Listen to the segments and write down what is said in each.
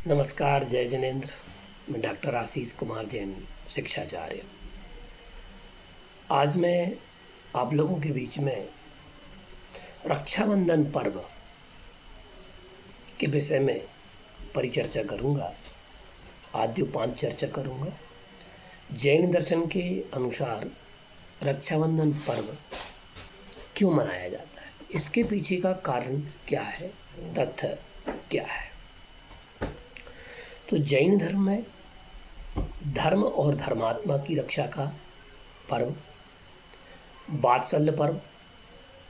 नमस्कार, जय जिनेन्द्र। मैं डॉक्टर आशीष कुमार जैन, शिक्षाचार्य। आज मैं आप लोगों के बीच में रक्षाबंधन पर्व के विषय में परिचर्चा करूंगा, आद्योपांत चर्चा करूंगा। जैन दर्शन के अनुसार रक्षाबंधन पर्व क्यों मनाया जाता है, इसके पीछे का कारण क्या है, तथ्य क्या है। तो जैन धर्म में धर्म और धर्मात्मा की रक्षा का पर्व, वात्सल्य पर्व,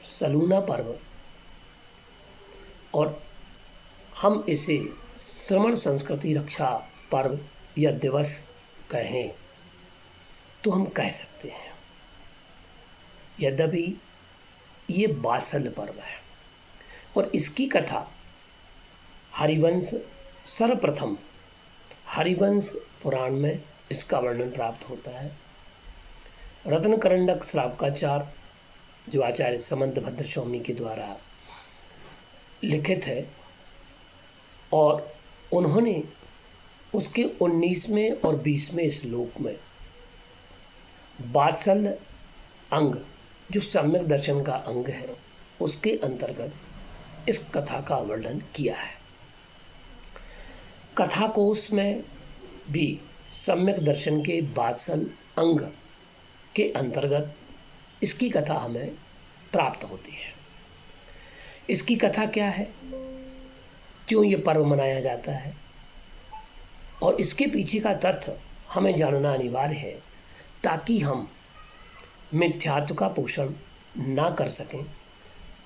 सलूना पर्व, और हम इसे श्रमण संस्कृति रक्षा पर्व या दिवस कहें तो हम कह सकते हैं। यद्यपि ये वात्सल्य पर्व है और इसकी कथा हरिवंश, सर्वप्रथम हरिवंश पुराण में इसका वर्णन प्राप्त होता है। रत्नकरंडक श्रावकाचार, जो आचार्य समंतभद्र स्वामी के द्वारा लिखित है, और उन्होंने उसके 19वें और 20वें श्लोक में वात्सल्य अंग, जो सम्यक दर्शन का अंग है, उसके अंतर्गत इस कथा का वर्णन किया है। कथा कोश में भी सम्यक दर्शन के वात्सल्य अंग के अंतर्गत इसकी कथा हमें प्राप्त होती है। इसकी कथा क्या है, क्यों ये पर्व मनाया जाता है, और इसके पीछे का तथ्य हमें जानना अनिवार्य है, ताकि हम मिथ्यात्व का पोषण ना कर सकें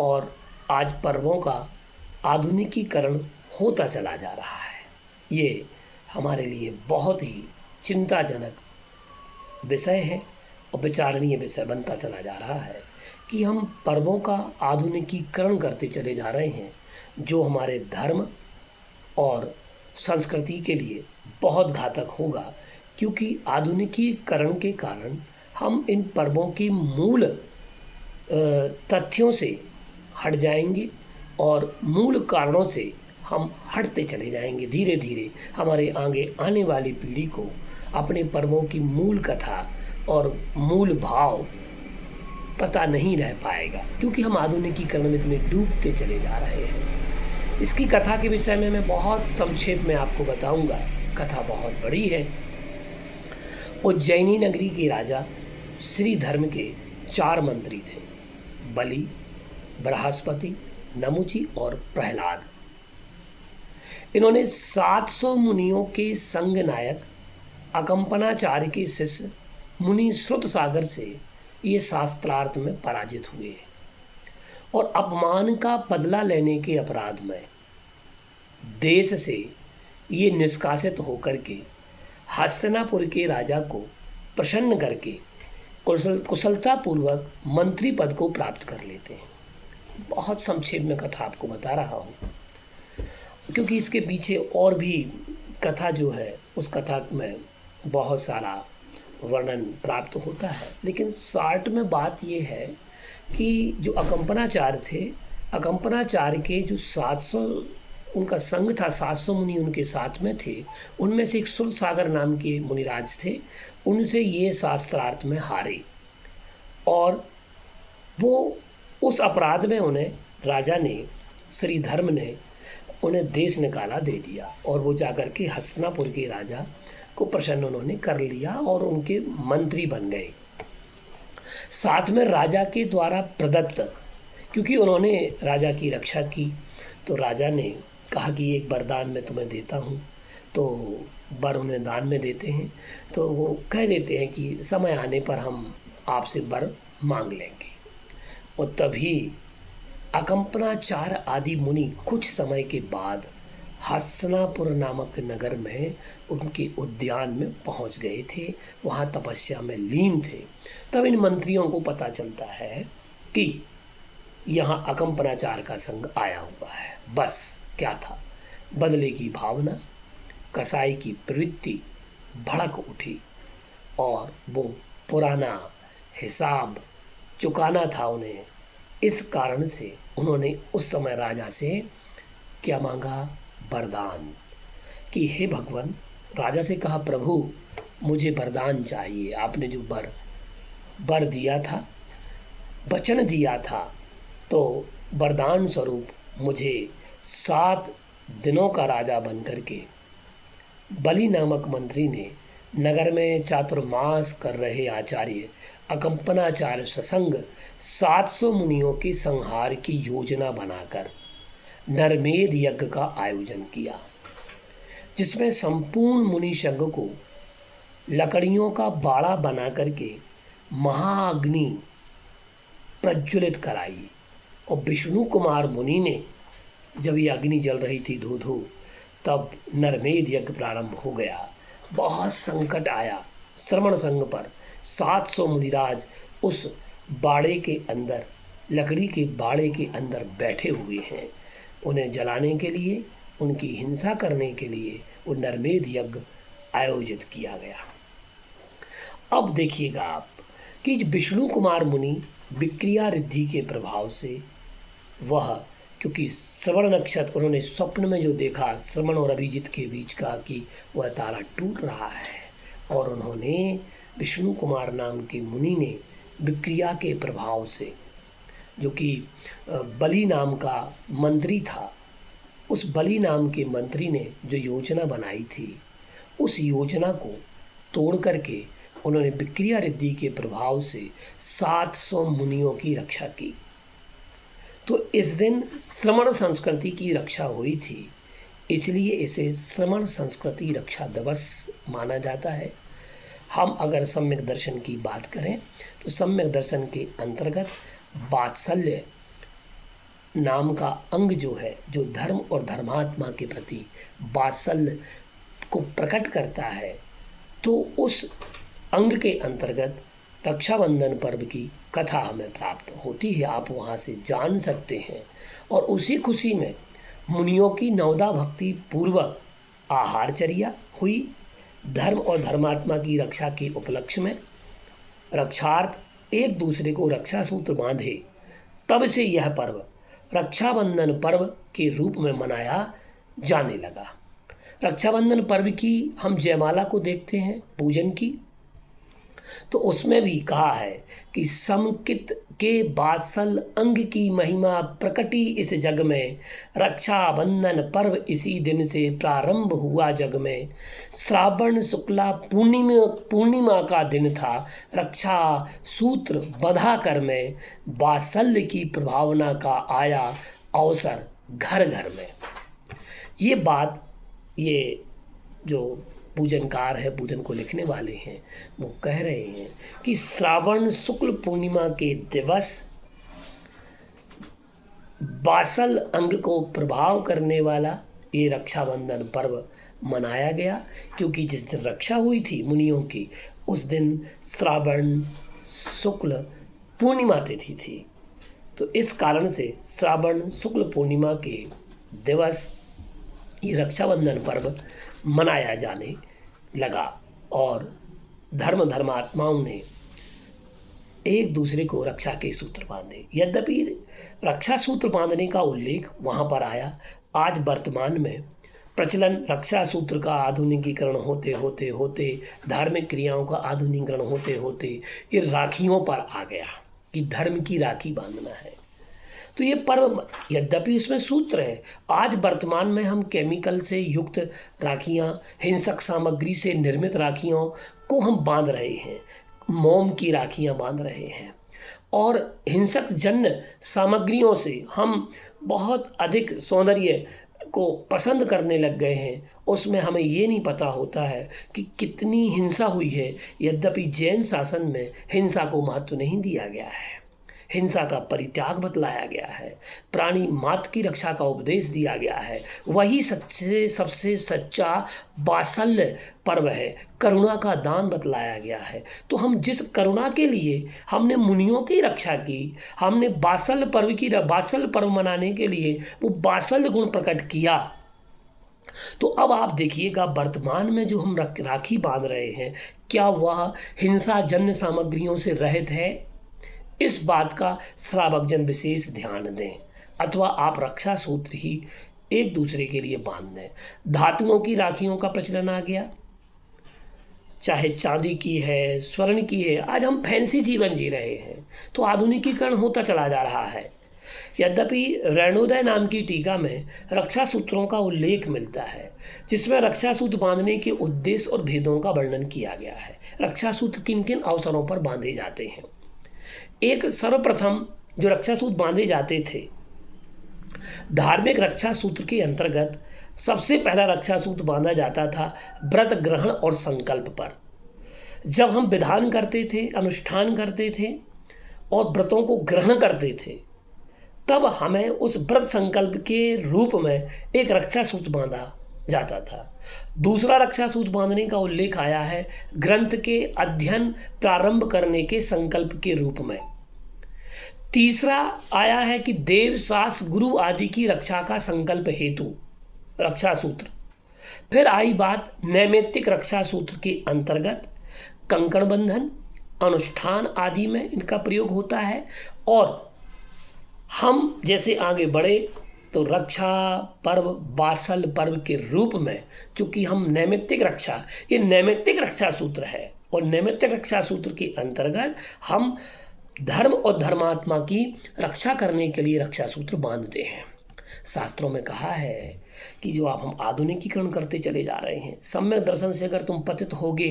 और आज पर्वों का आधुनिकीकरण होता चला जा रहा है। ये हमारे लिए बहुत ही चिंताजनक विषय है और विचारणीय विषय बनता चला जा रहा है कि हम पर्वों का आधुनिकीकरण करते चले जा रहे हैं, जो हमारे धर्म और संस्कृति के लिए बहुत घातक होगा। क्योंकि आधुनिकीकरण के कारण हम इन पर्वों की मूल तथ्यों से हट जाएंगे और मूल कारणों से हम हटते चले जाएंगे। धीरे धीरे हमारे आगे आने वाली पीढ़ी को अपने पर्वों की मूल कथा और मूल भाव पता नहीं रह पाएगा, क्योंकि हम आधुनिकीकरण में इतने डूबते चले जा रहे हैं। इसकी कथा के विषय में मैं बहुत संक्षेप में आपको बताऊंगा। कथा बहुत बड़ी है। उज्जैनी नगरी के राजा श्रीधर्म के 4 मंत्री थे, बलि, बृहस्पति, नमुची और प्रहलाद। इन्होंने 700 मुनियों के संग नायक अकंपनाचार्य के शिष्य मुनि श्रुत सागर से ये शास्त्रार्थ में पराजित हुए और अपमान का बदला लेने के अपराध में देश से ये निष्कासित होकर के हस्तिनापुर के राजा को प्रसन्न करके कुशलतापूर्वक मंत्री पद को प्राप्त कर लेते हैं। बहुत संक्षेप में कथा आपको बता रहा हूँ, क्योंकि इसके पीछे और भी कथा जो है, उस कथा में बहुत सारा वर्णन प्राप्त होता है। लेकिन शार्ट में बात ये है कि जो अकंपनाचार्य थे, अकंपनाचार्य के जो 700 उनका संघ था, 700 मुनि उनके साथ में थे, उनमें से एक श्रुत सागर नाम के मुनिराज थे। उनसे ये शास्त्रार्थ में हारे और वो उस अपराध में उन्हें राजा ने, श्रीधर्म ने उन्हें देश निकाला दे दिया और वो जाकर के हस्तिनापुर के राजा को प्रसन्न उन्होंने कर लिया और उनके मंत्री बन गए। साथ में राजा के द्वारा प्रदत्त, क्योंकि उन्होंने राजा की रक्षा की, तो राजा ने कहा कि एक वरदान मैं तुम्हें देता हूँ, तो वर उन्हें दान में देते हैं। तो वो कह देते हैं कि समय आने पर हम आपसे वर मांग लेंगे। और तभी अकंपनाचार्य आदि मुनि कुछ समय के बाद हस्तिनापुर नामक नगर में उनके उद्यान में पहुंच गए थे, वहां तपस्या में लीन थे। तब इन मंत्रियों को पता चलता है कि यहाँ अकंपनाचार्य का संग आया हुआ है। बस क्या था, बदले की भावना, कसाई की प्रवृत्ति भड़क उठी और वो पुराना हिसाब चुकाना था उन्हें। इस कारण से उन्होंने उस समय राजा से क्या मांगा, वरदान, कि हे भगवान, राजा से कहा प्रभु मुझे वरदान चाहिए, आपने जो वर दिया था, वचन दिया था, तो वरदान स्वरूप मुझे 7 दिनों का राजा बन करके बलि नामक मंत्री ने नगर में चातुर्मास कर रहे आचार्य अकंपनाचार्य ससंग 700 मुनियों के संहार की योजना बनाकर नरमेध यज्ञ का आयोजन किया, जिसमें संपूर्ण मुनि संघ को लकड़ियों का बाड़ा बना करके महाअग्नि प्रज्वलित कराई। और विष्णु कुमार मुनि ने जब ये अग्नि जल रही थी धू धू, तब नरमेध यज्ञ प्रारंभ हो गया। बहुत संकट आया श्रमण संघ पर। 700 मुनिराज उस बाड़े के अंदर, लकड़ी के बाड़े के अंदर बैठे हुए हैं। उन्हें जलाने के लिए, उनकी हिंसा करने के लिए वो नरमेध यज्ञ आयोजित किया गया। अब देखिएगा आप कि विष्णु कुमार मुनि विक्रिया रिद्धि के प्रभाव से वह, क्योंकि श्रवण नक्षत्र उन्होंने स्वप्न में जो देखा श्रवण और अभिजीत के बीच का कि वह तारा टूट रहा है, और उन्होंने विष्णु कुमार नाम के मुनि ने विक्रिया के प्रभाव से, जो कि बलि नाम का मंत्री था, उस बलि नाम के मंत्री ने जो योजना बनाई थी, उस योजना को तोड़ करके उन्होंने विक्रिया रिद्धि के प्रभाव से 700 मुनियों की रक्षा की। तो इस दिन श्रमण संस्कृति की रक्षा हुई थी, इसलिए इसे श्रमण संस्कृति रक्षा दिवस माना जाता है। हम अगर सम्यक दर्शन की बात करें तो सम्यक दर्शन के अंतर्गत वात्सल्य नाम का अंग जो है, जो धर्म और धर्मात्मा के प्रति वात्सल्य को प्रकट करता है, तो उस अंग के अंतर्गत रक्षाबंधन पर्व की कथा हमें प्राप्त होती है। आप वहाँ से जान सकते हैं। और उसी खुशी में मुनियों की नवदा भक्ति पूर्वक आहारचर्या हुई। धर्म और धर्मात्मा की रक्षा के उपलक्ष्य में रक्षार्थ एक दूसरे को रक्षा सूत्र बांधे, तब से यह पर्व रक्षाबंधन पर्व के रूप में मनाया जाने लगा। रक्षाबंधन पर्व की हम जयमाला को देखते हैं, पूजन की, तो उसमें भी कहा है कि समकित के वात्सल अंग की महिमा प्रकटी इस जग में, रक्षाबंधन पर्व इसी दिन से प्रारंभ हुआ जग में। श्रावण शुक्ला पूर्णिमा का दिन था, रक्षा सूत्र बंधा कर में, वात्सल्य की प्रभावना का आया अवसर घर घर में। ये बात, ये जो पूजनकार है, पूजन को लिखने वाले हैं, वो कह रहे हैं कि श्रावण शुक्ल पूर्णिमा के दिवस वात्सल अंग को प्रभाव करने वाला ये रक्षाबंधन पर्व मनाया गया, क्योंकि जिस दिन रक्षा हुई थी मुनियों की, उस दिन श्रावण शुक्ल पूर्णिमा तिथि थी। तो इस कारण से श्रावण शुक्ल पूर्णिमा के दिवस ये रक्षाबंधन पर्व मनाया जाने लगा, और धर्मात्माओं ने एक दूसरे को रक्षा के सूत्र बांधे। यद्यपि रक्षा सूत्र बांधने का उल्लेख वहाँ पर आया, आज वर्तमान में प्रचलन रक्षा सूत्र का आधुनिकीकरण होते होते होते, धार्मिक क्रियाओं का आधुनिकीकरण होते होते ये राखियों पर आ गया कि धर्म की राखी बांधना है। तो ये पर्व, यद्यपि इसमें सूत्र है, आज वर्तमान में हम केमिकल से युक्त राखियाँ, हिंसक सामग्री से निर्मित राखियों को हम बांध रहे हैं, मोम की राखियाँ बांध रहे हैं, और हिंसक जन्य सामग्रियों से हम बहुत अधिक सौंदर्य को पसंद करने लग गए हैं। उसमें हमें ये नहीं पता होता है कि कितनी हिंसा हुई है। यद्यपि जैन शासन में हिंसा को महत्व नहीं दिया गया है, हिंसा का परित्याग बतलाया गया है, प्राणी मात्र की रक्षा का उपदेश दिया गया है। वही सबसे सच्चा वात्सल्य पर्व है, करुणा का दान बतलाया गया है। तो हम जिस करुणा के लिए हमने मुनियों की रक्षा की, हमने वात्सल्य पर्व मनाने के लिए वो वात्सल्य गुण प्रकट किया, तो अब आप देखिएगा वर्तमान में जो हम राखी बांध रहे हैं, क्या वह हिंसा जन्य सामग्रियों से रहित है? इस बात का श्रावकजन विशेष ध्यान दें, अथवा आप रक्षा सूत्र ही एक दूसरे के लिए बांध दें। धातुओं की राखियों का प्रचलन आ गया, चाहे चांदी की है, स्वर्ण की है। आज हम फैंसी जीवन जी रहे हैं, तो आधुनिकीकरण होता चला जा रहा है। यद्यपि रेणुदय नाम की टीका में रक्षा सूत्रों का उल्लेख मिलता है, जिसमें रक्षा सूत्र बांधने के उद्देश्य और भेदों का वर्णन किया गया है। रक्षा सूत्र किन किन अवसरों पर बांधे जाते हैं? एक सर्वप्रथम जो रक्षा सूत्र बांधे जाते थे, धार्मिक रक्षा सूत्र के अंतर्गत सबसे पहला रक्षा सूत्र बांधा जाता था व्रत ग्रहण और संकल्प पर। जब हम विधान करते थे, अनुष्ठान करते थे और व्रतों को ग्रहण करते थे, तब हमें उस व्रत संकल्प के रूप में एक रक्षा सूत्र बांधा जाता था। दूसरा रक्षा सूत्र बांधने का उल्लेख आया है ग्रंथ के अध्ययन प्रारंभ करने के संकल्प के रूप में। तीसरा आया है कि देव, सास, गुरु आदि की रक्षा का संकल्प हेतु रक्षा सूत्र। फिर आई बात नैमित्तिक रक्षा सूत्र के अंतर्गत कंकण बंधन, अनुष्ठान आदि में इनका प्रयोग होता है। और हम जैसे आगे बढ़े तो रक्षा पर्व, बासल पर्व के रूप में, चूँकि हम नैमित्तिक रक्षा, ये नैमित्तिक रक्षा सूत्र है और नैमित्तिक रक्षा सूत्र के अंतर्गत हम धर्म और धर्मात्मा की रक्षा करने के लिए रक्षा सूत्र बांधते हैं। शास्त्रों में कहा है कि जो आप हम आधुनिकीकरण करते चले जा रहे हैं, सम्यक दर्शन से अगर तुम पतित होगे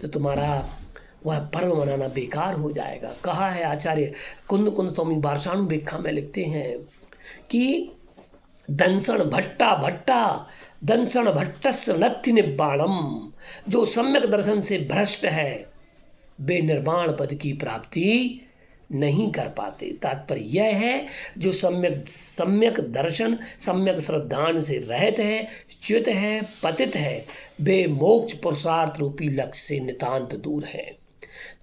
तो तुम्हारा वह पर्व मनाना बेकार हो जाएगा। कहा है आचार्य कुंद कुंद स्वामी बारसाणु व्याख्या में लिखते हैं कि दंसण भट्टा भट्टा दंसण भट्टस्य नत्थि निब्बाणम, जो सम्यक दर्शन से भ्रष्ट है वे निर्वाण पद की प्राप्ति नहीं कर पाते। तात्पर्य यह है जो सम्यक दर्शन, सम्यक श्रद्धान से रहित है, च्युत है, पतित है, वे मोक्ष पुरुषार्थ रूपी लक्ष्य से नितांत दूर है।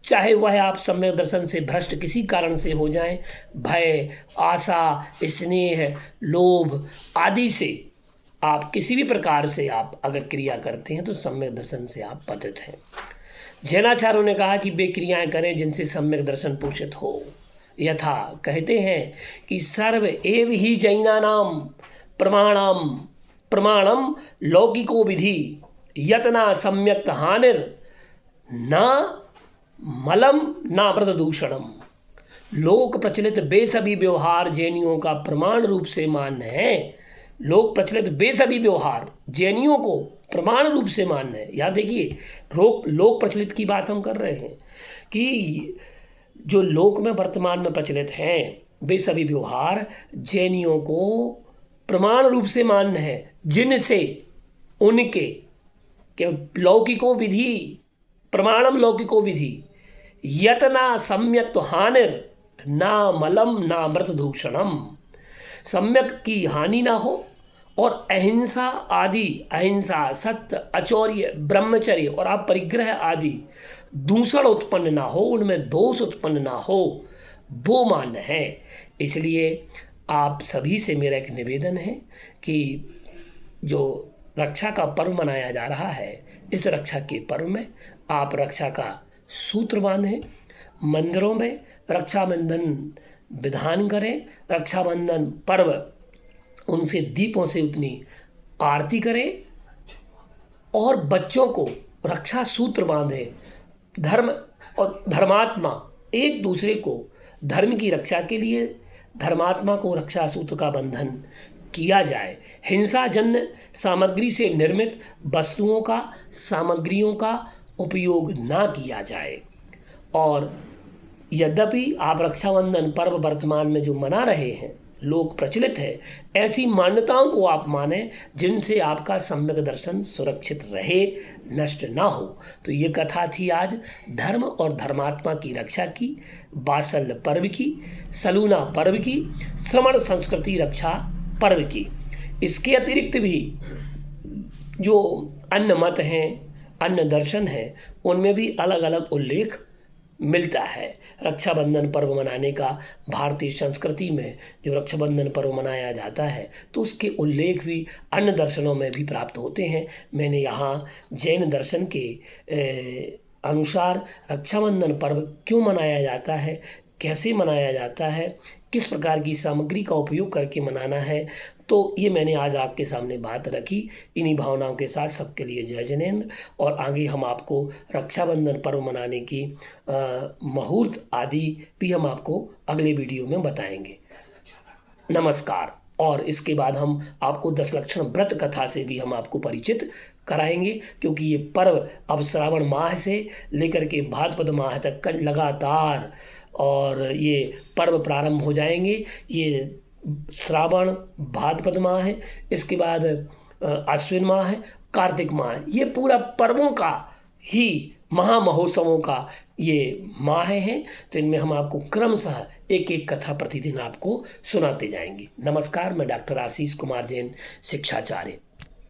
चाहे वह आप सम्यक दर्शन से भ्रष्ट किसी कारण से हो जाएं, भय, आशा, स्नेह, लोभ आदि से आप किसी भी प्रकार से आप अगर क्रिया करते हैं तो सम्यक दर्शन से आप पतित हैं। जैनाचार्यों ने कहा कि वे क्रियाएं करें जिनसे सम्यक दर्शन पोषित हो। यथा कहते हैं कि सर्व एव ही जैनानाम प्रमाणम लौकिको विधि यतना सम्यक हानिर न मलम ना व्रत दूषणम। लोक प्रचलित वे सभी व्यवहार जैनियों का प्रमाण रूप से मान्य है। लोक प्रचलित वे सभी व्यवहार जैनियों को प्रमाण रूप से मान्य है। याद देखिए, लोक प्रचलित की बात हम कर रहे हैं कि जो लोक में वर्तमान में प्रचलित हैं वे सभी व्यवहार जैनियों को प्रमाण रूप से मान्य है, जिनसे उनके लौकिको विधि प्रमाणम लौकिको विधि यतना सम्यक तो हानिर ना मलम ना मृत दूषणम, सम्यक की हानि ना हो और अहिंसा आदि, अहिंसा, सत्य, अचौर्य, ब्रह्मचर्य और आप परिग्रह आदि दूषण उत्पन्न ना हो, उनमें दोष उत्पन्न ना हो, वो मान्य है। इसलिए आप सभी से मेरा एक निवेदन है कि जो रक्षा का पर्व मनाया जा रहा है, इस रक्षा के पर्व में आप रक्षा का सूत्र बांधें, मंदिरों में रक्षाबंधन विधान करें, रक्षाबंधन पर्व उनसे दीपों से उतनी आरती करें और बच्चों को रक्षा सूत्र बांधें। धर्म और धर्मात्मा एक दूसरे को धर्म की रक्षा के लिए धर्मात्मा को रक्षा सूत्र का बंधन किया जाए। हिंसाजन्य सामग्री से निर्मित वस्तुओं का, सामग्रियों का उपयोग ना किया जाए। और यद्यपि आप रक्षाबंधन पर्व वर्तमान में जो मना रहे हैं लोक प्रचलित है, ऐसी मान्यताओं को आप माने जिनसे आपका सम्यक दर्शन सुरक्षित रहे, नष्ट ना हो। तो ये कथा थी आज धर्म और धर्मात्मा की रक्षा की, बासल पर्व की, सलूना पर्व की, श्रवण संस्कृति रक्षा पर्व की। इसके अतिरिक्त भी जो अन्य मत हैं, अन्य दर्शन हैं, उनमें भी अलग अलग उल्लेख मिलता है। रक्षाबंधन पर्व मनाने का भारतीय संस्कृति में जो रक्षाबंधन पर्व मनाया जाता है तो उसके उल्लेख भी अन्य दर्शनों में भी प्राप्त होते हैं। मैंने यहाँ जैन दर्शन के अनुसार रक्षाबंधन पर्व क्यों मनाया जाता है, कैसे मनाया जाता है, किस प्रकार की सामग्री का उपयोग करके मनाना है। तो ये मैंने आज आपके सामने बात रखी। इन्हीं भावनाओं के साथ सबके लिए जय जिनेंद्र। और आगे हम आपको रक्षाबंधन पर्व मनाने की मुहूर्त आदि भी हम आपको अगले वीडियो में बताएंगे। नमस्कार। और इसके बाद हम आपको 10 लक्षण व्रत कथा से भी हम आपको परिचित कराएंगे, क्योंकि ये पर्व अब श्रावण माह से लेकर के भाद्रपद माह तक लगातार और ये पर्व प्रारंभ हो जाएंगे। ये श्रावण भाद्रपद माह है, इसके बाद आश्विन माह है, कार्तिक माह है। ये पूरा पर्वों का ही महामहोत्सवों का ये माह हैं। तो इनमें हम आपको क्रमशः एक एक कथा प्रतिदिन आपको सुनाते जाएंगे। नमस्कार, मैं डॉक्टर आशीष कुमार जैन, शिक्षाचार्य।